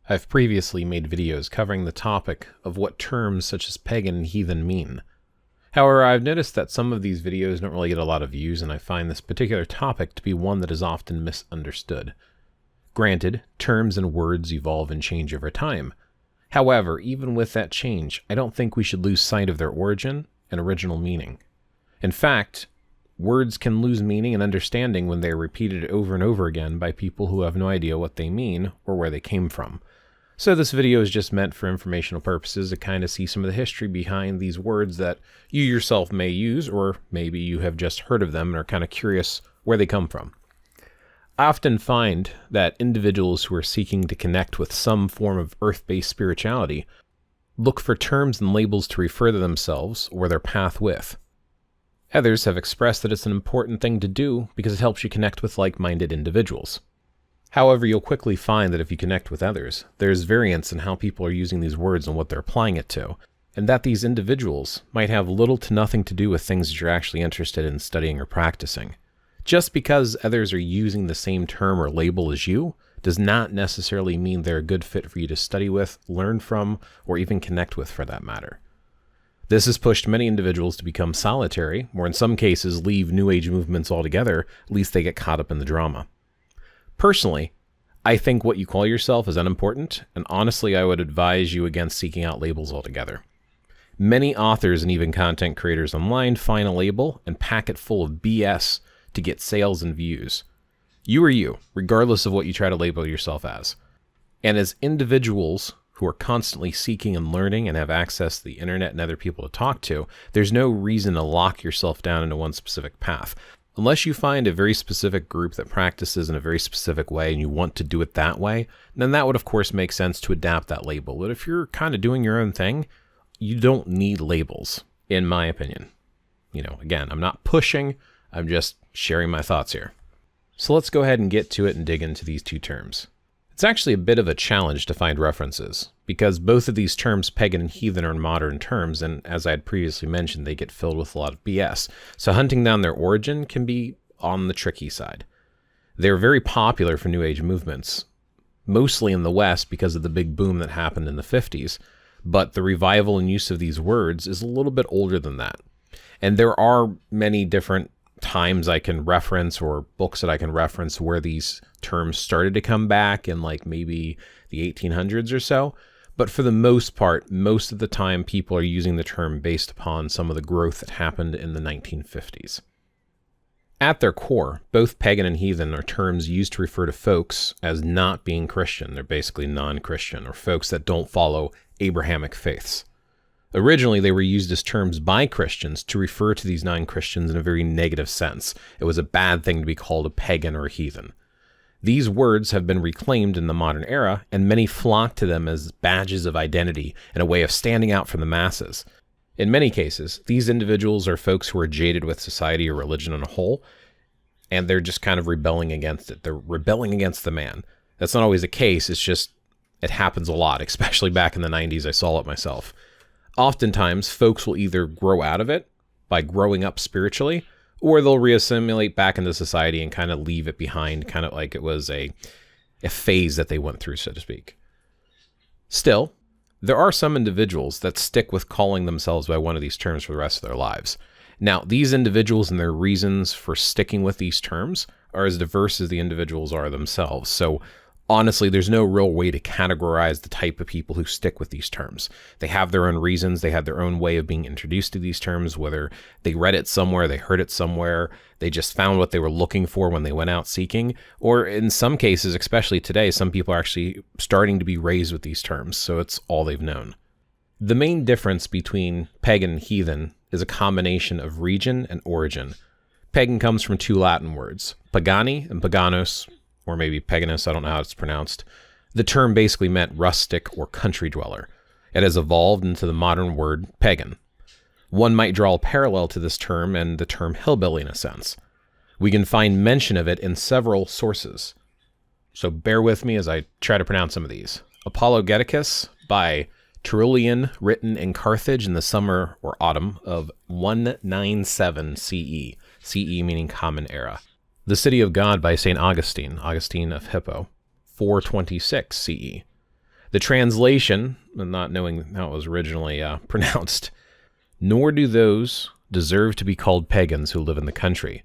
I've previously made videos covering the topic of what terms such as pagan and heathen mean. However, I've noticed that some of these videos don't really get a lot of views, and I find this particular topic to be one that is often misunderstood. Granted, terms and words evolve and change over time. However, even with that change, I don't think we should lose sight of their origin and original meaning. In fact, words can lose meaning and understanding when they are repeated over and over again by people who have no idea what they mean or where they came from. So this video is just meant for informational purposes to kind of see some of the history behind these words that you yourself may use, or maybe you have just heard of them and are kind of curious where they come from. I often find that individuals who are seeking to connect with some form of earth-based spirituality look for terms and labels to refer to themselves or their path with. Others have expressed that it's an important thing to do because it helps you connect with like-minded individuals. However, you'll quickly find that if you connect with others, there's variance in how people are using these words and what they're applying it to, and that these individuals might have little to nothing to do with things that you're actually interested in studying or practicing. Just because others are using the same term or label as you does not necessarily mean they're a good fit for you to study with, learn from, or even connect with for that matter. This has pushed many individuals to become solitary, or in some cases leave New Age movements altogether, at least they get caught up in the drama. Personally, I think what you call yourself is unimportant, and honestly I would advise you against seeking out labels altogether. Many authors and even content creators online find a label and pack it full of BS to get sales and views. You are you, regardless of what you try to label yourself as. And as individuals who are constantly seeking and learning and have access to the internet and other people to talk to, there's no reason to lock yourself down into one specific path. Unless you find a very specific group that practices in a very specific way and you want to do it that way, then that would of course make sense to adapt that label. But if you're kind of doing your own thing, you don't need labels, in my opinion. Again, I'm not pushing, I'm just sharing my thoughts here. So let's go ahead and get to it and dig into these two terms. It's actually a bit of a challenge to find references, because both of these terms, pagan and heathen, are modern terms, and as I had previously mentioned, they get filled with a lot of BS, so hunting down their origin can be on the tricky side. They're very popular for New Age movements, mostly in the West because of the big boom that happened in the 50s, but the revival and use of these words is a little bit older than that. And there are many different times I can reference, or books that I can reference, where these terms started to come back in like maybe the 1800s or so. But for the most part, most of the time people are using the term based upon some of the growth that happened in the 1950s. At their core, both pagan and heathen are terms used to refer to folks as not being Christian. They're basically non-Christian, or folks that don't follow Abrahamic faiths. Originally, they were used as terms by Christians to refer to these non-Christians in a very negative sense. It was a bad thing to be called a pagan or a heathen. These words have been reclaimed in the modern era, and many flock to them as badges of identity and a way of standing out from the masses. In many cases, these individuals are folks who are jaded with society or religion on a whole, and they're just kind of rebelling against it. They're rebelling against the man. That's not always the case, it's just, it happens a lot, especially back in the 90s. I saw it myself. Oftentimes, folks will either grow out of it by growing up spiritually, or they'll reassimilate back into society and kind of leave it behind, kind of like it was a phase that they went through, so to speak. Still, there are some individuals that stick with calling themselves by one of these terms for the rest of their lives. Now, these individuals and their reasons for sticking with these terms are as diverse as the individuals are themselves. So honestly, there's no real way to categorize the type of people who stick with these terms. They have their own reasons. They have their own way of being introduced to these terms, whether they read it somewhere, they heard it somewhere, they just found what they were looking for when they went out seeking, or in some cases, especially today, some people are actually starting to be raised with these terms, so it's all they've known. The main difference between pagan and heathen is a combination of region and origin. Pagan comes from two Latin words, Pagani and Paganus, or maybe Paganus, I don't know how it's pronounced. The term basically meant rustic or country dweller. It has evolved into the modern word pagan. One might draw a parallel to this term and the term hillbilly in a sense. We can find mention of it in several sources. So bear with me as I try to pronounce some of these. Apologeticus by Tertullian, written in Carthage in the summer or autumn of 197 CE. CE meaning Common Era. The City of God by St. Augustine, Augustine of Hippo, 426 CE. The translation, not knowing how it was originally pronounced, nor do those deserve to be called pagans who live in the country,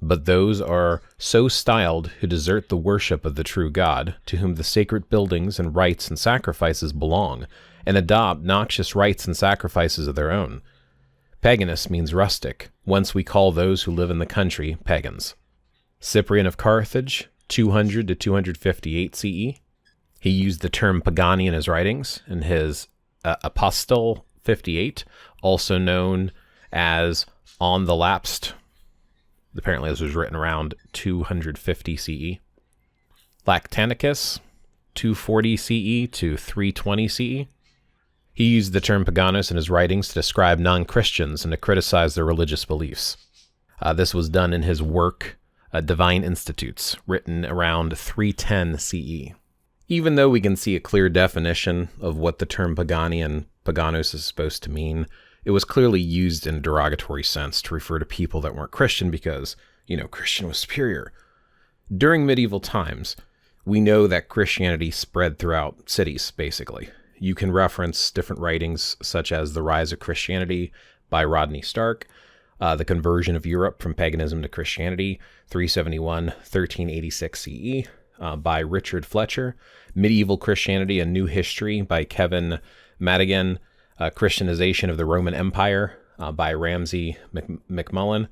but those are so styled who desert the worship of the true God, to whom the sacred buildings and rites and sacrifices belong, and adopt noxious rites and sacrifices of their own. Paganus means rustic, whence we call those who live in the country pagans. Cyprian of Carthage, 200 to 258 CE. He used the term Pagani in his writings, in his Apostle 58, also known as On the Lapsed. Apparently this was written around 250 CE. Lactanicus, 240 CE to 320 CE. He used the term Paganus in his writings to describe non-Christians and to criticize their religious beliefs. This was done in his work, Divine Institutes, written around 310 CE. Even though we can see a clear definition of what the term Pagani and Paganus is supposed to mean, it was clearly used in a derogatory sense to refer to people that weren't Christian because, Christian was superior. During medieval times, we know that Christianity spread throughout cities, basically. You can reference different writings such as The Rise of Christianity by Rodney Stark, The Conversion of Europe from Paganism to Christianity, 371, 1386 CE, by Richard Fletcher, Medieval Christianity, A New History by Kevin Madigan, Christianization of the Roman Empire by Ramsay McMullen.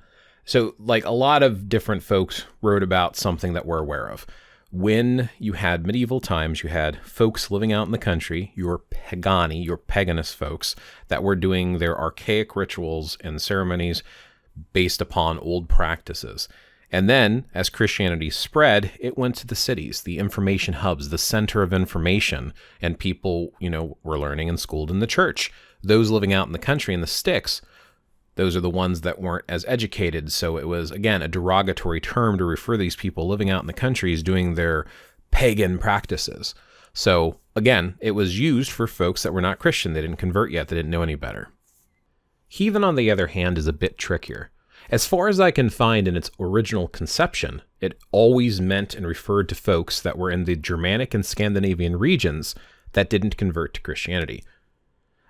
So, a lot of different folks wrote about something that we're aware of. When you had medieval times, you had folks living out in the country, your Pagani, your Paganus folks, that were doing their archaic rituals and ceremonies based upon old practices. And then, as Christianity spread, it went to the cities, the information hubs, the center of information, and people, were learning and schooled in the church. Those living out in the country, in the sticks, those are the ones that weren't as educated. So it was, again, a derogatory term to refer to these people living out in the country as doing their pagan practices. So, again, it was used for folks that were not Christian. They didn't convert yet. They didn't know any better. Heathen, on the other hand, is a bit trickier. As far as I can find in its original conception, it always meant and referred to folks that were in the Germanic and Scandinavian regions that didn't convert to Christianity.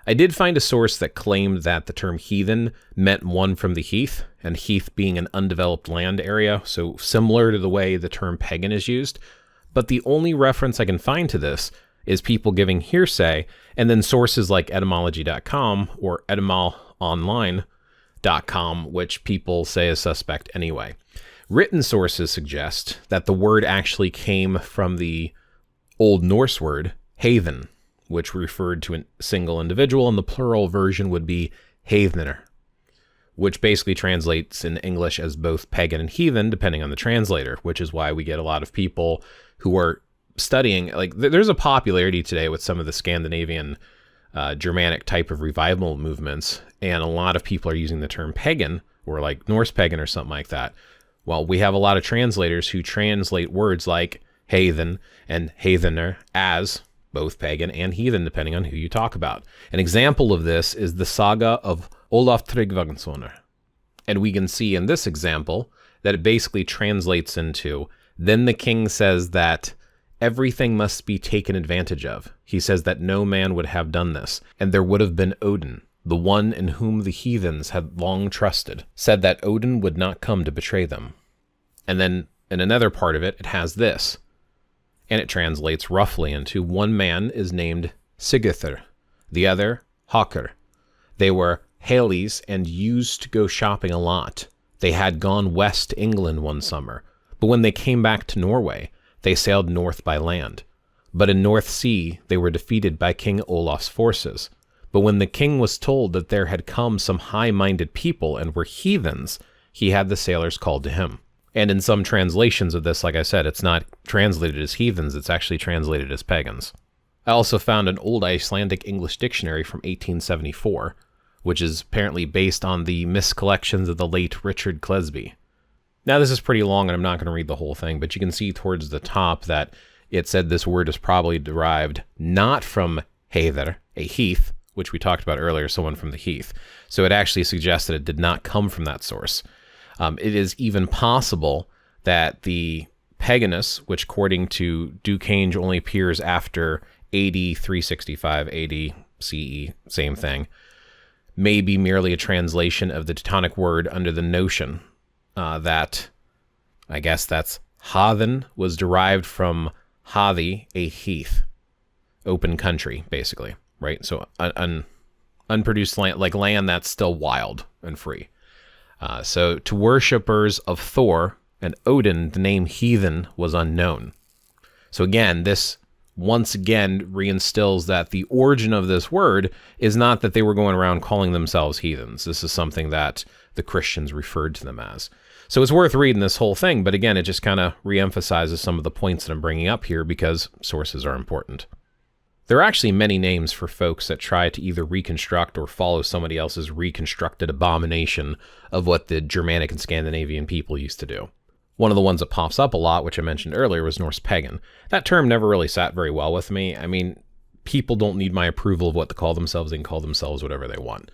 I did find a source that claimed that the term heathen meant one from the heath, and heath being an undeveloped land area, so similar to the way the term pagan is used. But the only reference I can find to this is people giving hearsay, and then sources like etymology.com or etymolonline.com, which people say is suspect anyway. Written sources suggest that the word actually came from the Old Norse word, heathen, which referred to a single individual, and the plural version would be heathenr, which basically translates in English as both pagan and heathen, depending on the translator, which is why we get a lot of people who are studying, there's a popularity today with some of the Scandinavian, Germanic type of revival movements, and a lot of people are using the term pagan, or Norse pagan or something like that. Well, we have a lot of translators who translate words like heathen and heathenr as both pagan and heathen, depending on who you talk about. An example of this is the Saga of Ólafs Tryggvasonar. And we can see in this example that it basically translates into, then the king says that everything must be taken advantage of. He says that no man would have done this, and there would have been Odin, the one in whom the heathens had long trusted, said that Odin would not come to betray them. And then in another part of it, it has this. And it translates roughly into, one man is named Sigurður, the other Hakr. They were Hales and used to go shopping a lot. They had gone west to England one summer, but when they came back to Norway, they sailed north by land. But in North Sea, they were defeated by King Ólaf's forces. But when the king was told that there had come some high-minded people and were heathens, he had the sailors called to him. And in some translations of this, like I said, it's not translated as heathens, it's actually translated as pagans. I also found an old Icelandic-English dictionary from 1874, which is apparently based on the miscollections of the late Richard Cleasby. Now, this is pretty long, and I'm not going to read the whole thing, but you can see towards the top that it said this word is probably derived not from heather, a heath, which we talked about earlier, someone from the heath. So it actually suggests that it did not come from that source. It is even possible that the Paganus, which according to Ducange only appears after AD 365, AD CE, same thing, may be merely a translation of the Teutonic word under the notion that, I guess that's Heathen, was derived from Hathi, a heath, open country, basically, right? So unproduced land, like land that's still wild and free. So to worshippers of Thor and Odin, the name heathen was unknown. So again, this once again reinstills that the origin of this word is not that they were going around calling themselves heathens. This is something that the Christians referred to them as. So it's worth reading this whole thing, but again, it just kind of reemphasizes some of the points that I'm bringing up here because sources are important. There are actually many names for folks that try to either reconstruct or follow somebody else's reconstructed abomination of what the Germanic and Scandinavian people used to do. One of the ones that pops up a lot, which I mentioned earlier, was Norse pagan. That term never really sat very well with me. I mean, people don't need my approval of what to call themselves. They can call themselves whatever they want.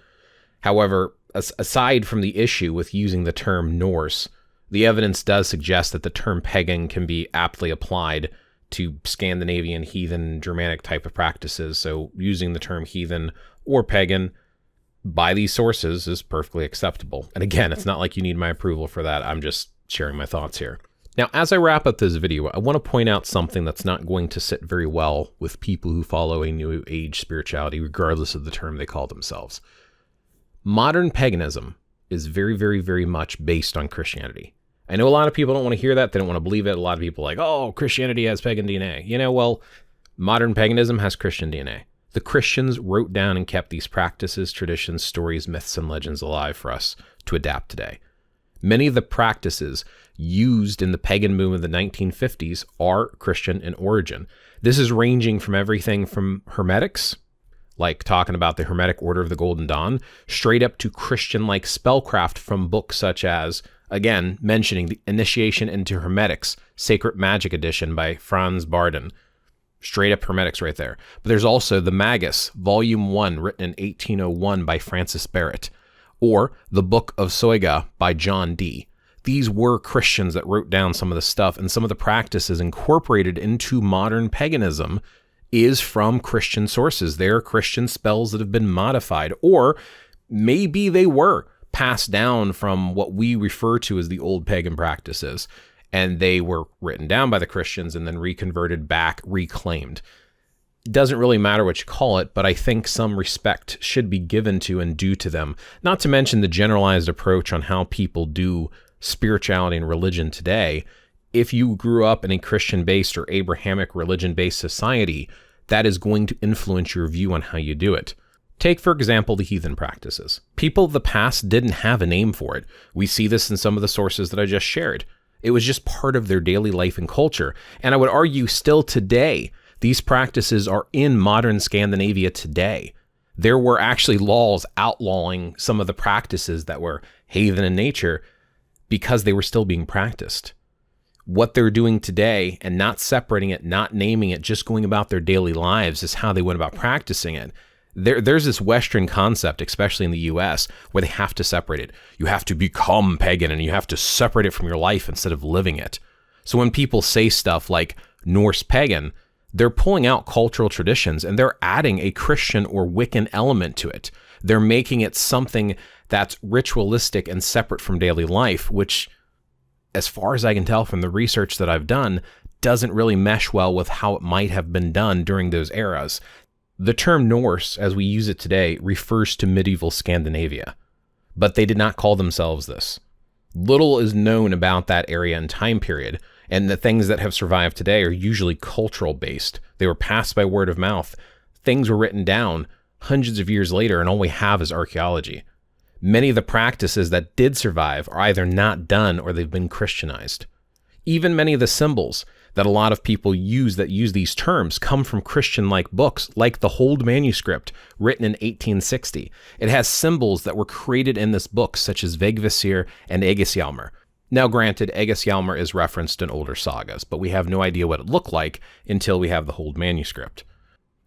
However, aside from the issue with using the term Norse, the evidence does suggest that the term pagan can be aptly applied to Scandinavian, heathen, Germanic type of practices. So using the term heathen or pagan by these sources is perfectly acceptable. And again, it's not like you need my approval for that. I'm just sharing my thoughts here. Now, as I wrap up this video, I want to point out something that's not going to sit very well with people who follow a New Age spirituality, regardless of the term they call themselves. Modern paganism is very, very, very much based on Christianity. I know a lot of people don't want to hear that. They don't want to believe it. A lot of people are like, oh, Christianity has pagan DNA. You know, well, modern paganism has Christian DNA. The Christians wrote down and kept these practices, traditions, stories, myths, and legends alive for us to adapt today. Many of the practices used in the pagan boom of the 1950s are Christian in origin. This is ranging from everything from Hermetics, like talking about the Hermetic Order of the Golden Dawn, straight up to Christian-like spellcraft from books such as, again, mentioning the Initiation into Hermetics, Sacred Magic Edition by Franz Barden. Straight up Hermetics right there. But there's also the Magus, Volume 1, written in 1801 by Francis Barrett, or the Book of Saga by John Dee. These were Christians that wrote down some of the stuff, and some of the practices incorporated into modern paganism is from Christian sources. They're Christian spells that have been modified, or maybe they were passed down from what we refer to as the old pagan practices, and they were written down by the Christians and then reconverted back, reclaimed. It doesn't really matter what you call it, but I think some respect should be given to and due to them, not to mention the generalized approach on how people do spirituality and religion today. If you grew up in a Christian-based or Abrahamic religion-based society, that is going to influence your view on how you do it. Take, for example, the heathen practices. People of the past didn't have a name for it. We see this in some of the sources that I just shared. It was just part of their daily life and culture. And I would argue still today, these practices are in modern Scandinavia today. There were actually laws outlawing some of the practices that were heathen in nature because they were still being practiced. What they're doing today and not separating it, not naming it, just going about their daily lives is how they went about practicing it. There's this Western concept, especially in the US, where they have to separate it. You have to become pagan and you have to separate it from your life instead of living it. So when people say stuff like Norse pagan, they're pulling out cultural traditions and they're adding a Christian or Wiccan element to it. They're making it something that's ritualistic and separate from daily life, which, as far as I can tell from the research that I've done, doesn't really mesh well with how it might have been done during those eras. The term Norse, as we use it today, refers to medieval Scandinavia, but they did not call themselves this. Little is known about that area and time period, and the things that have survived today are usually cultural based. They were passed by word of mouth. Things were written down hundreds of years later, and all we have is archaeology. Many of the practices that did survive are either not done or they've been Christianized. Even many of the symbols that a lot of people use that use these terms come from Christian-like books, like the Hold manuscript, written in 1860. It has symbols that were created in this book, such as Vegvisir and Egishjálmur. Now granted, Egishjálmur is referenced in older sagas, but we have no idea what it looked like until we have the Hold manuscript.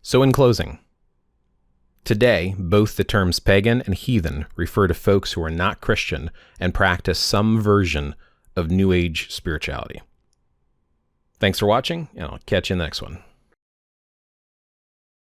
So in closing, today, both the terms pagan and heathen refer to folks who are not Christian and practice some version of New Age spirituality. Thanks for watching, and I'll catch you in the next one.